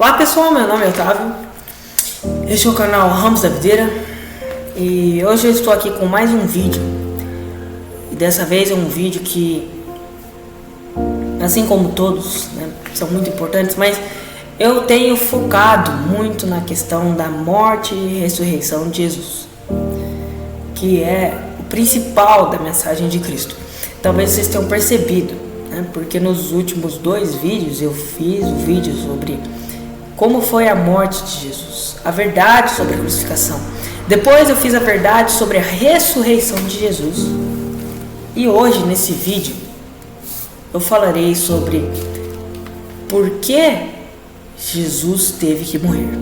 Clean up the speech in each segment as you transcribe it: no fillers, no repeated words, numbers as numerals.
Olá pessoal, meu nome é Otávio, este é o canal Ramos da Videira e hoje eu estou aqui com mais um vídeo. E dessa vez é um vídeo que, assim como todos, são muito importantes, mas eu tenho focado muito na questão da morte e ressurreição de Jesus, que é o principal da mensagem de Cristo. Talvez vocês tenham percebido, porque nos últimos 2 vídeos eu fiz um vídeo sobre como foi a morte de Jesus, a verdade sobre a crucificação. Depois eu fiz a verdade sobre a ressurreição de Jesus. E hoje, nesse vídeo, eu falarei sobre por que Jesus teve que morrer.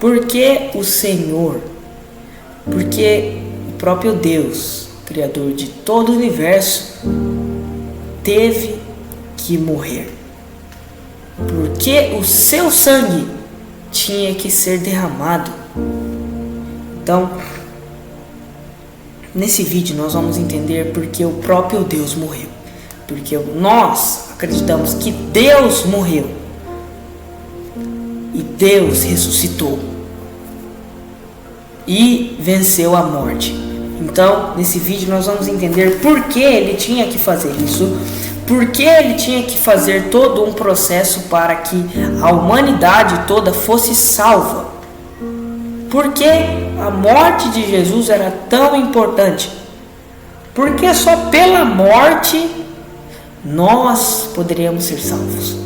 Por que o Senhor, porque o próprio Deus, Criador de todo o universo, teve que morrer. Porque o seu sangue tinha que ser derramado. Então, nesse vídeo nós vamos entender porque o próprio Deus morreu. Porque nós acreditamos que Deus morreu e Deus ressuscitou e venceu a morte. Então, nesse vídeo nós vamos entender por que ele tinha que fazer isso, por que ele tinha que fazer todo um processo para que a humanidade toda fosse salva. Por que a morte de Jesus era tão importante? Porque só pela morte nós poderíamos ser salvos.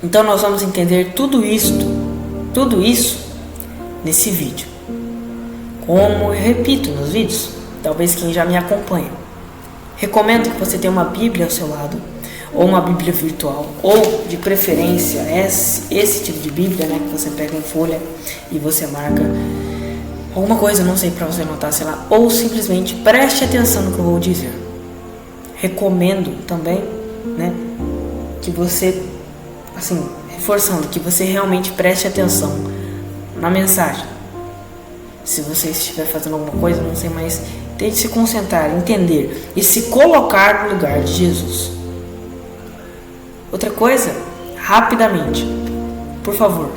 Então nós vamos entender tudo isso nesse vídeo. Como eu repito nos vídeos, talvez quem já me acompanha, recomendo que você tenha uma Bíblia ao seu lado, ou uma Bíblia virtual, ou de preferência esse tipo de Bíblia, que você pega em folha e você marca alguma coisa, não sei, para você anotar, sei lá, ou simplesmente preste atenção no que eu vou dizer. Recomendo também, que você, assim, reforçando, que você realmente preste atenção na mensagem. Se você estiver fazendo alguma coisa, não sei, mas tente se concentrar, entender e se colocar no lugar de Jesus. Outra coisa, rapidamente, por favor,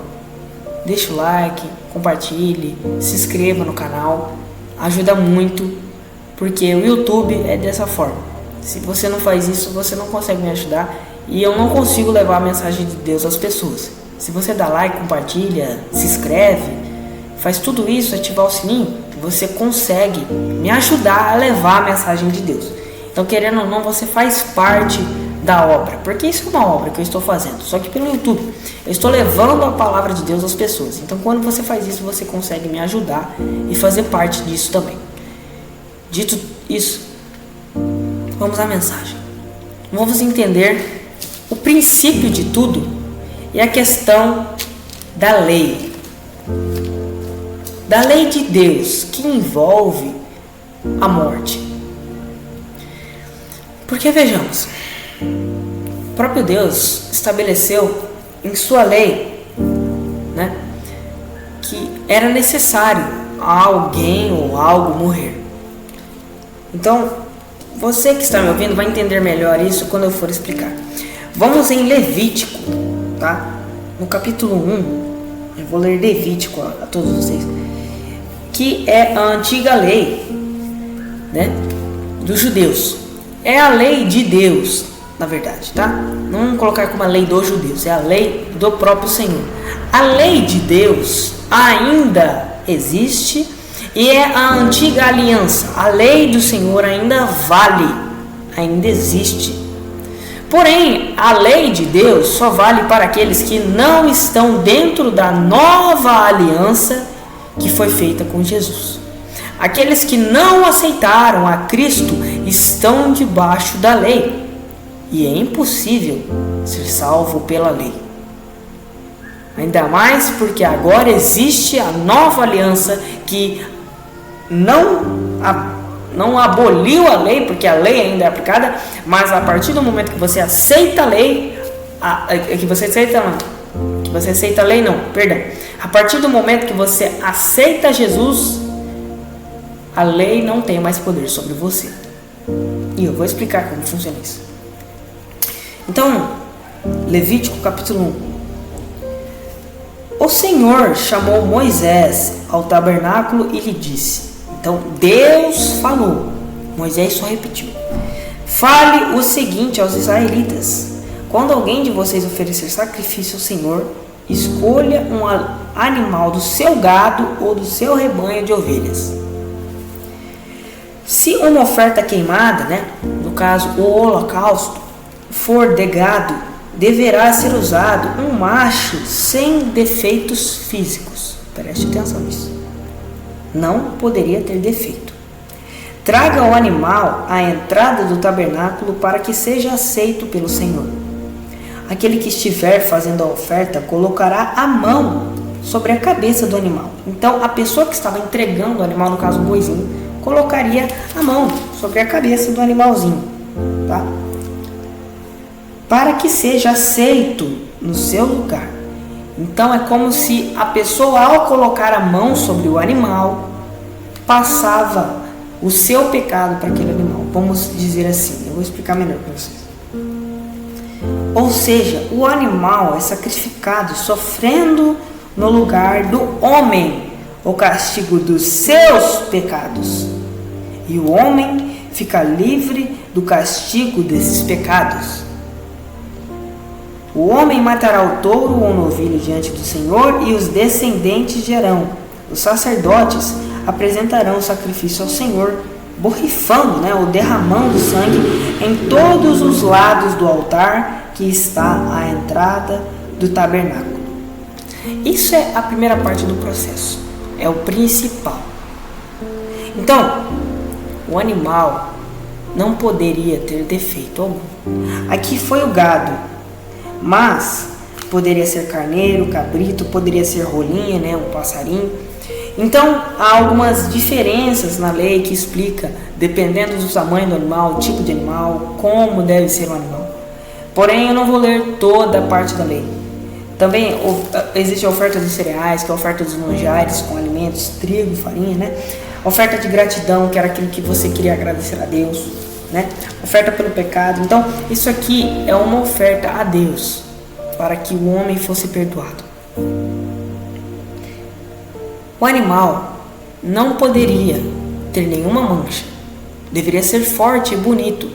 deixa o like, compartilhe, se inscreva no canal, ajuda muito, porque o YouTube é dessa forma. Se você não faz isso, você não consegue me ajudar e eu não consigo levar a mensagem de Deus às pessoas. Se você dá like, compartilha, se inscreve, faz tudo isso, ativar o sininho, você consegue me ajudar a levar a mensagem de Deus. Então, querendo ou não, você faz parte da obra, porque isso é uma obra que eu estou fazendo, só que pelo YouTube. Eu estou levando a palavra de Deus às pessoas. Então, quando você faz isso, você consegue me ajudar e fazer parte disso também. Dito isso, vamos à mensagem. Vamos entender o princípio de tudo e a questão da lei. Da lei de Deus, que envolve a morte. Porque vejamos, o próprio Deus estabeleceu em sua lei, que era necessário a alguém ou algo morrer. Então, você que está me ouvindo vai entender melhor isso quando eu for explicar. Vamos em Levítico, no capítulo 1, eu vou ler Levítico a todos vocês, que é a antiga lei, dos judeus. É a lei de Deus, na verdade, Não vamos colocar como a lei dos judeus, é a lei do próprio Senhor. A lei de Deus ainda existe e é a antiga aliança. A lei do Senhor ainda vale, ainda existe. Porém, a lei de Deus só vale para aqueles que não estão dentro da nova aliança que foi feita com Jesus. Aqueles que não aceitaram a Cristo estão debaixo da lei, e é impossível ser salvo pela lei. Ainda mais porque agora existe a nova aliança que não aboliu a lei, porque a lei ainda é aplicada, mas a partir do momento que você aceita a lei, a partir do momento que você aceita Jesus, a lei não tem mais poder sobre você. E eu vou explicar como funciona isso. Então, Levítico capítulo 1. O Senhor chamou Moisés ao tabernáculo e lhe disse. Então Deus falou, Moisés só repetiu. Fale o seguinte aos israelitas: quando alguém de vocês oferecer sacrifício ao Senhor, escolha um animal do seu gado ou do seu rebanho de ovelhas. Se uma oferta queimada, no caso o holocausto, for de gado, deverá ser usado um macho sem defeitos físicos. Preste atenção nisso. Não poderia ter defeito. Traga o animal à entrada do tabernáculo para que seja aceito pelo Senhor. Aquele que estiver fazendo a oferta colocará a mão sobre a cabeça do animal. Então, a pessoa que estava entregando o animal, no caso o boizinho, colocaria a mão sobre a cabeça do animalzinho, tá? Para que seja aceito no seu lugar. Então, é como se a pessoa, ao colocar a mão sobre o animal, passava o seu pecado para aquele animal. Vamos dizer assim, eu vou explicar melhor para vocês. Ou seja, o animal é sacrificado sofrendo no lugar do homem o castigo dos seus pecados. E o homem fica livre do castigo desses pecados. O homem matará o touro ou o novilho diante do Senhor e os descendentes de Arão. Os sacerdotes apresentarão o sacrifício ao Senhor, borrifando, ou derramando sangue em todos os lados do altar que está à entrada do tabernáculo. Isso é a primeira parte do processo, é o principal. Então, o animal não poderia ter defeito algum. Aqui foi o gado, mas poderia ser carneiro, cabrito, poderia ser rolinha, um passarinho. Então, há algumas diferenças na lei que explica, dependendo do tamanho do animal, o tipo de animal, como deve ser o animal. Porém, eu não vou ler toda a parte da lei. Também existe a oferta dos cereais, que é a oferta dos manjares com alimentos, trigo, farinha, Oferta de gratidão, que era aquilo que você queria agradecer a Deus, Oferta pelo pecado. Então, isso aqui é uma oferta a Deus, para que o homem fosse perdoado. O animal não poderia ter nenhuma mancha. Deveria ser forte e bonito,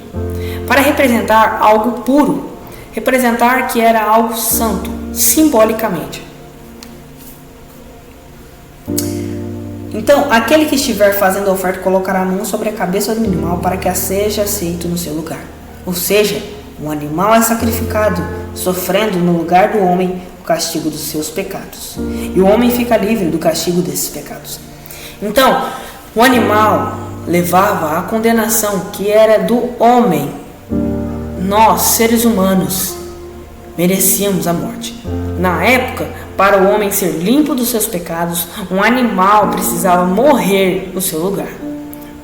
para representar algo puro, representar que era algo santo, simbolicamente. Então, aquele que estiver fazendo a oferta colocará a mão sobre a cabeça do animal para que a seja aceito no seu lugar. Ou seja, o animal é sacrificado, sofrendo no lugar do homem o castigo dos seus pecados. E o homem fica livre do castigo desses pecados. Então, o animal levava a condenação que era do homem. Nós, seres humanos, merecíamos a morte. Na época, para o homem ser limpo dos seus pecados, um animal precisava morrer no seu lugar.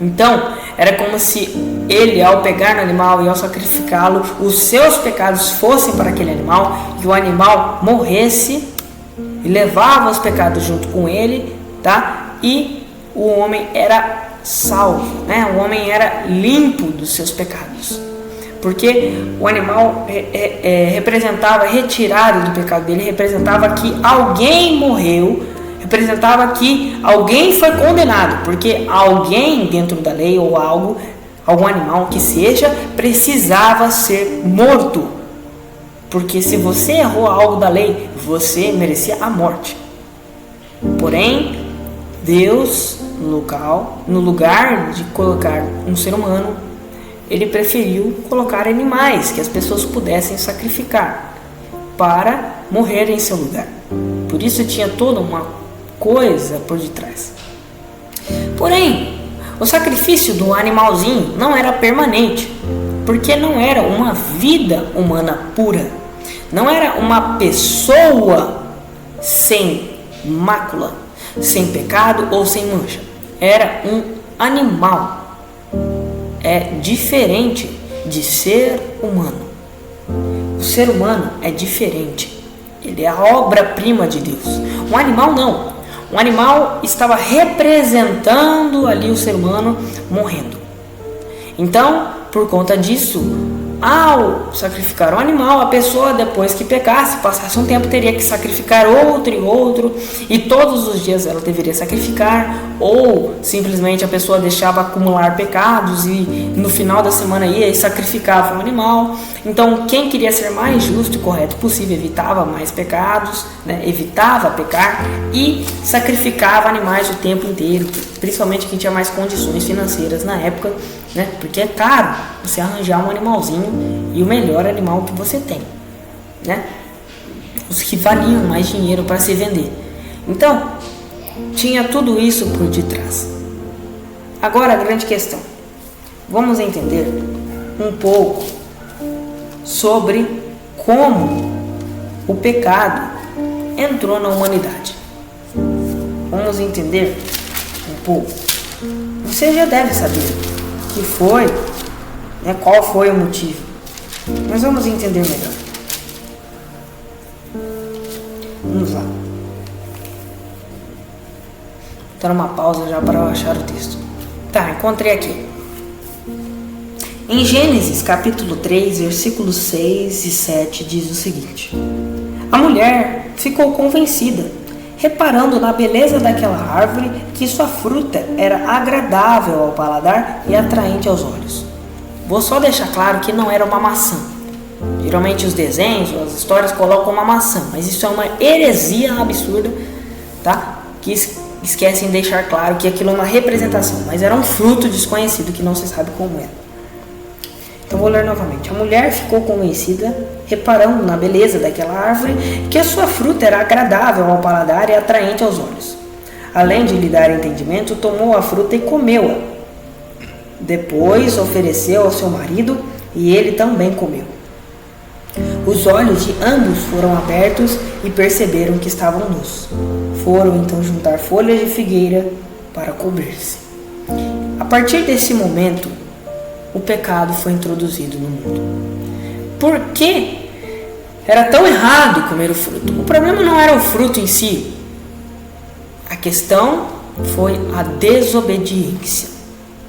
Então, era como se ele, ao pegar no animal e ao sacrificá-lo, os seus pecados fossem para aquele animal e o animal morresse e levava os pecados junto com ele, tá? E o homem era salvo, O homem era limpo dos seus pecados. Porque o animal representava retirado do pecado dele, representava que alguém morreu, representava que alguém foi condenado, porque alguém dentro da lei ou algum animal que seja, precisava ser morto. Porque se você errou algo da lei, você merecia a morte. Porém, Deus, no lugar de colocar um ser humano, ele preferiu colocar animais que as pessoas pudessem sacrificar para morrer em seu lugar. Por isso tinha toda uma coisa por detrás. Porém, o sacrifício do animalzinho não era permanente, porque não era uma vida humana pura. Não era uma pessoa sem mácula, sem pecado ou sem mancha. Era um animal. É diferente de ser humano. O ser humano é diferente. Ele é a obra-prima de Deus. Um animal não. Um animal estava representando ali o ser humano morrendo. Então, por conta disso, ao sacrificar um animal, a pessoa, depois que pecasse, passasse um tempo, teria que sacrificar outro e outro, e todos os dias ela deveria sacrificar, ou simplesmente a pessoa deixava acumular pecados e no final da semana ia e sacrificava um animal. Então, quem queria ser mais justo e correto possível evitava mais pecados, né? Evitava pecar e sacrificava animais o tempo inteiro, principalmente quem tinha mais condições financeiras na época, né? Porque é caro você arranjar um animalzinho e o melhor animal que você tem, né? Os que valiam mais dinheiro para se vender. Então, tinha tudo isso por detrás. Agora a grande questão, vamos entender um pouco sobre como o pecado entrou na humanidade. Vamos entender um pouco. Você já deve saber que foi, né, qual foi o motivo, mas vamos entender melhor. Vamos lá. Vou dar uma pausa já para eu achar o texto. Tá, encontrei aqui. Em Gênesis capítulo 3, versículos 6 e 7 diz o seguinte: a mulher ficou convencida, reparando na beleza daquela árvore, que sua fruta era agradável ao paladar e atraente aos olhos. Vou só deixar claro que não era uma maçã. Geralmente os desenhos, as histórias colocam uma maçã, mas isso é uma heresia absurda, tá? Que esquecem de deixar claro que aquilo é uma representação, mas era um fruto desconhecido que não se sabe como era. Então vou ler novamente. A mulher ficou convencida, reparando na beleza daquela árvore, que a sua fruta era agradável ao paladar e atraente aos olhos. Além de lhe dar entendimento, tomou a fruta e comeu-a. Depois ofereceu ao seu marido e ele também comeu. Os olhos de ambos foram abertos e perceberam que estavam nus. Foram então juntar folhas de figueira para cobrir-se. A partir desse momento, o pecado foi introduzido no mundo. Por que era tão errado comer o fruto? O problema não era o fruto em si. A questão foi a desobediência.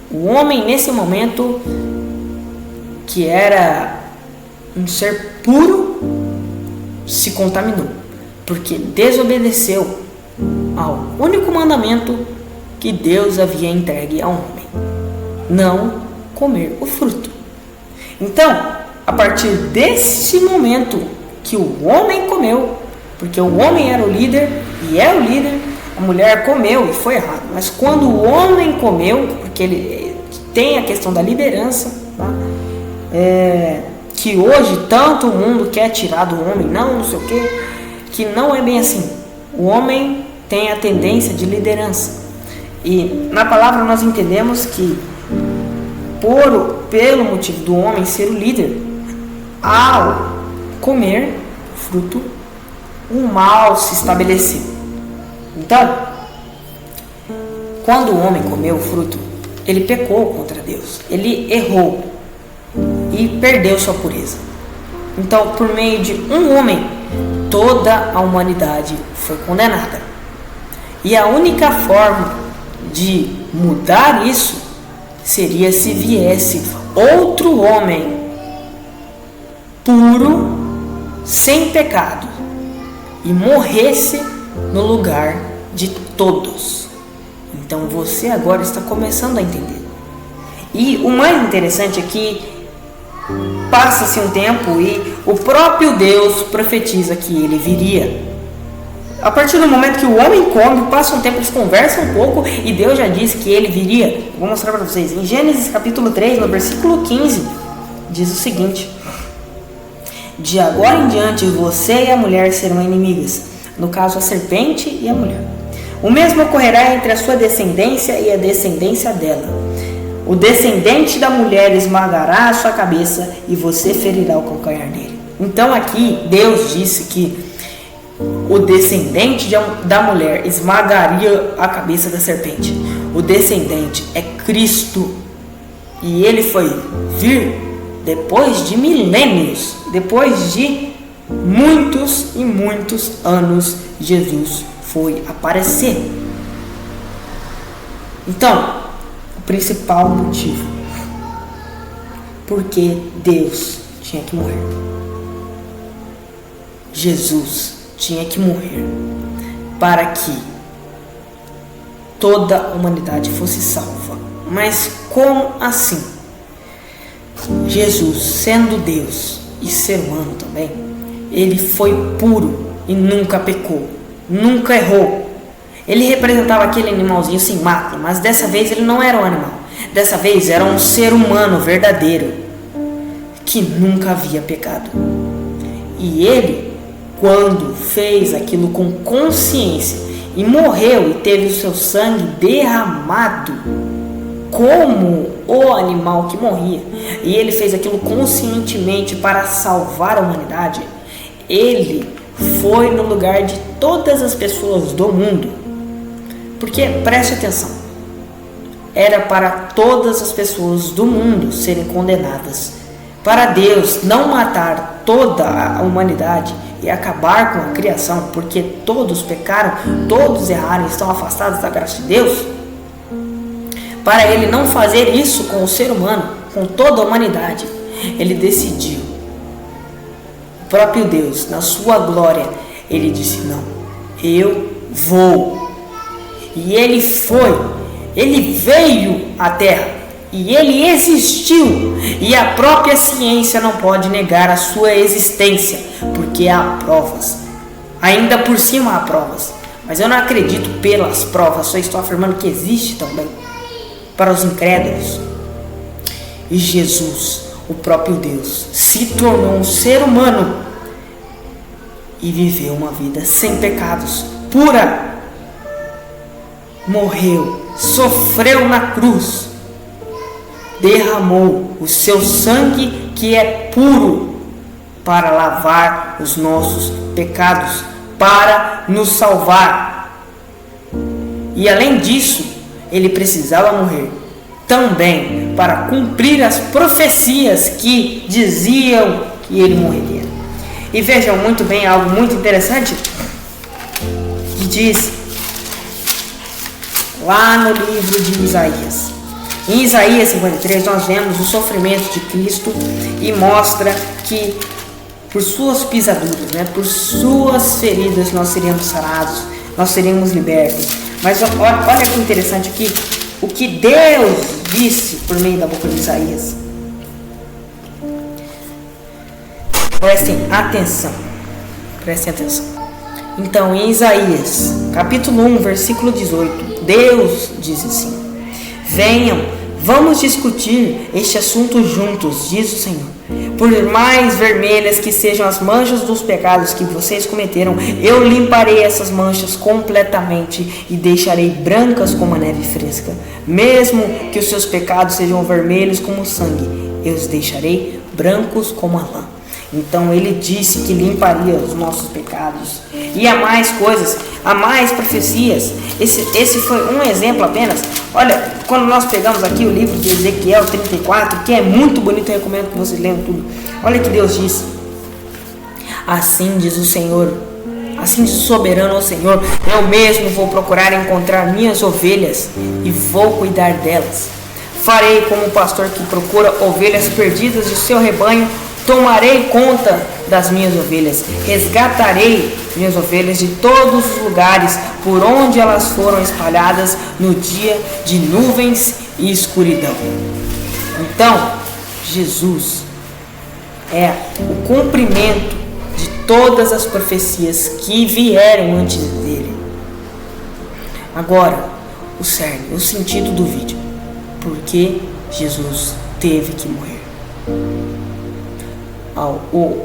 O homem, nesse momento, que era um ser puro, se contaminou, porque desobedeceu ao único mandamento que Deus havia entregue ao homem: não comer o fruto. Então, a partir desse momento que o homem comeu, porque o homem era o líder e é o líder, a mulher comeu e foi errado. Mas quando o homem comeu, porque ele tem a questão da liderança, tá? Que hoje tanto o mundo quer tirar do homem, não sei o que não é bem assim. O homem tem a tendência de liderança. E na palavra nós entendemos que pelo motivo do homem ser o líder, ao comer fruto, o mal se estabeleceu. Então, quando o homem comeu o fruto, ele pecou contra Deus, ele errou e perdeu sua pureza. Então, por meio de um homem, toda a humanidade foi condenada. E a única forma de mudar isso seria se viesse outro homem puro, sem pecado, e morresse no lugar de todos. Então você agora está começando a entender. E o mais interessante é que passa-se um tempo e o próprio Deus profetiza que ele viria. A partir do momento que o homem come, passa um tempo, eles conversam um pouco e Deus já disse que ele viria. Vou mostrar para vocês. Em Gênesis capítulo 3, no versículo 15, diz o seguinte: de agora em diante você e a mulher serão inimigas. No caso, a serpente e a mulher. O mesmo ocorrerá entre a sua descendência e a descendência dela. O descendente da mulher esmagará a sua cabeça e você ferirá o calcanhar dele. Então aqui Deus disse que o descendente da mulher esmagaria a cabeça da serpente. O descendente é Cristo. E ele foi vir depois de milênios, depois de muitos e muitos anos, Jesus foi aparecer. Então, o principal motivo porque Deus tinha que morrer. Jesus tinha que morrer para que toda a humanidade fosse salva. Mas como assim? Jesus, sendo Deus e ser humano também, ele foi puro e nunca pecou, nunca errou. Ele representava aquele animalzinho sem mácula, mas dessa vez ele não era um animal. Dessa vez era um ser humano verdadeiro, que nunca havia pecado. E ele, quando fez aquilo com consciência e morreu e teve o seu sangue derramado como o animal que morria, e ele fez aquilo conscientemente para salvar a humanidade, ele foi no lugar de todas as pessoas do mundo. Porque, preste atenção, era para todas as pessoas do mundo serem condenadas. Para Deus não matar toda a humanidade e acabar com a criação, porque todos pecaram, todos erraram e estão afastados da graça de Deus. Para ele não fazer isso com o ser humano, com toda a humanidade, ele decidiu. O próprio Deus, na sua glória, ele disse: não, eu vou. E ele foi, ele veio à terra e ele existiu. E a própria ciência não pode negar a sua existência, porque há provas. Ainda por cima há provas. Mas eu não acredito pelas provas, só estou afirmando que existe também para os incrédulos. E Jesus, o próprio Deus, se tornou um ser humano e viveu uma vida sem pecados, pura. Morreu, sofreu na cruz, derramou o seu sangue que é puro para lavar os nossos pecados, para nos salvar. E além disso, ele precisava morrer também para cumprir as profecias que diziam que ele morreria. E vejam muito bem algo muito interessante que diz lá no livro de Isaías. Em Isaías 53 nós vemos o sofrimento de Cristo e mostra que por suas pisaduras, por suas feridas nós seríamos sarados, nós seríamos libertos. Mas olha que interessante aqui, o que Deus disse por meio da boca de Isaías. Prestem atenção. Então, em Isaías, capítulo 1, versículo 18, Deus diz assim: venham, vamos discutir este assunto juntos, diz o Senhor. Por mais vermelhas que sejam as manchas dos pecados que vocês cometeram, eu limparei essas manchas completamente e deixarei brancas como a neve fresca. Mesmo que os seus pecados sejam vermelhos como sangue, eu os deixarei brancos como a lã. Então ele disse que limparia os nossos pecados. E há mais coisas, há mais profecias. Esse foi um exemplo apenas. Olha, quando nós pegamos aqui o livro de Ezequiel 34, que é muito bonito, eu recomendo que vocês leiam tudo. Olha que Deus diz: assim diz o Senhor, assim diz o soberano o Senhor, eu mesmo vou procurar encontrar minhas ovelhas e vou cuidar delas. Farei como um pastor que procura ovelhas perdidas de seu rebanho. Tomarei conta das minhas ovelhas, resgatarei minhas ovelhas de todos os lugares por onde elas foram espalhadas no dia de nuvens e escuridão. Então, Jesus é o cumprimento de todas as profecias que vieram antes dele. Agora, o cerne, o sentido do vídeo. Por que Jesus teve que morrer?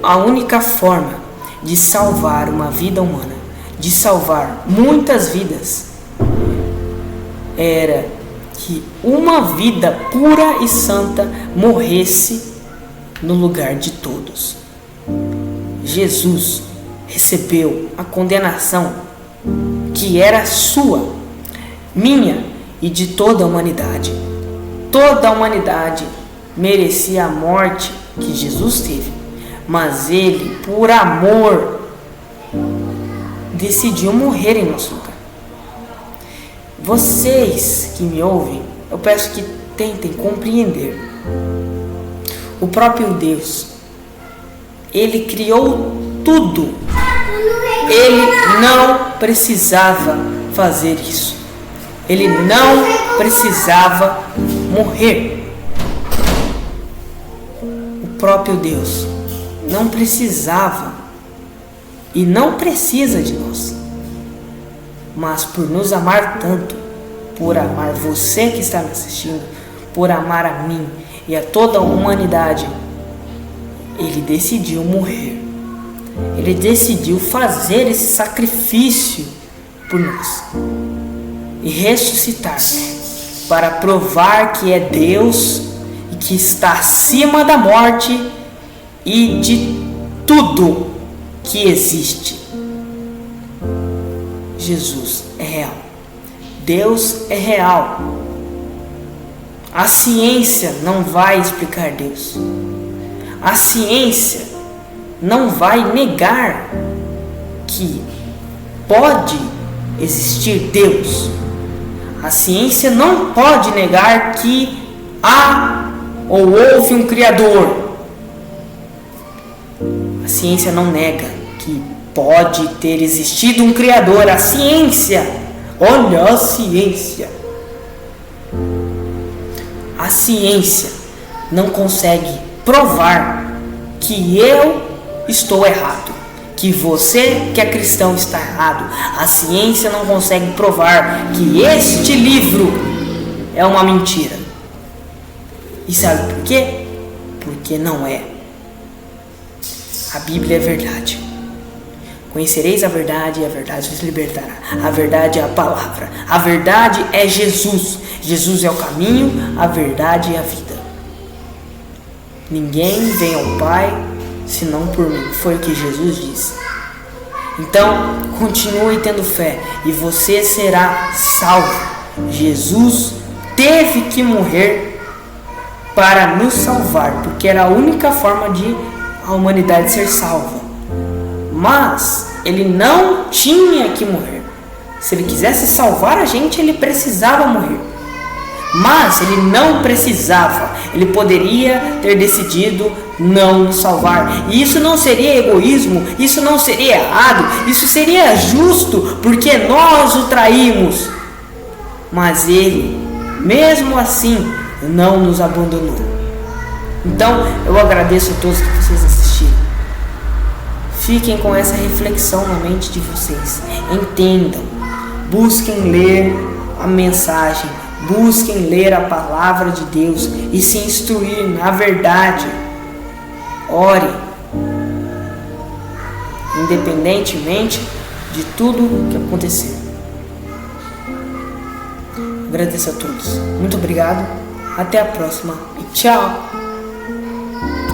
A única forma de salvar uma vida humana, de salvar muitas vidas, era que uma vida pura e santa morresse no lugar de todos. Jesus recebeu a condenação que era sua, minha e de toda a humanidade. Toda a humanidade merecia a morte que Jesus teve, mas ele, por amor, decidiu morrer em nosso lugar. Vocês que me ouvem, eu peço que tentem compreender. O próprio Deus Ele criou tudo. Ele não precisava fazer isso. Ele não precisava morrer. O próprio Deus não precisava e não precisa de nós. Mas por nos amar tanto, por amar você que está me assistindo, por amar a mim e a toda a humanidade, Ele decidiu morrer. Ele decidiu fazer esse sacrifício por nós e ressuscitar para provar que é Deus e que está acima da morte e de tudo que existe. Jesus é real. Deus é real. A ciência não vai explicar Deus. A ciência não vai negar que pode existir Deus. A ciência não pode negar que há ou houve um Criador. A ciência não nega que pode ter existido um Criador. A ciência, olha a ciência. A ciência não consegue provar que eu estou errado, que você que é cristão está errado. A ciência não consegue provar que este livro é uma mentira. E sabe por quê? Porque não é. A Bíblia é verdade. Conhecereis a verdade e a verdade vos libertará. A verdade é a palavra. A verdade é Jesus. Jesus é o caminho, a verdade e a vida. Ninguém vem ao Pai senão por mim. Foi o que Jesus disse. Então, continue tendo fé e você será salvo. Jesus teve que morrer para nos salvar, porque era a única forma de a humanidade ser salva. Mas ele não tinha que morrer. Se ele quisesse salvar a gente, ele precisava morrer. Mas ele não precisava. Ele poderia ter decidido não nos salvar. E isso não seria egoísmo, isso não seria errado, isso seria justo, porque nós o traímos. Mas ele, mesmo assim, não nos abandonou. Então, eu agradeço a todos que vocês assistiram. Fiquem com essa reflexão na mente de vocês. Entendam. Busquem ler a mensagem. Busquem ler a palavra de Deus e se instruir na verdade. Ore. Independentemente de tudo que acontecer. Agradeço a todos. Muito obrigado. Até a próxima e tchau.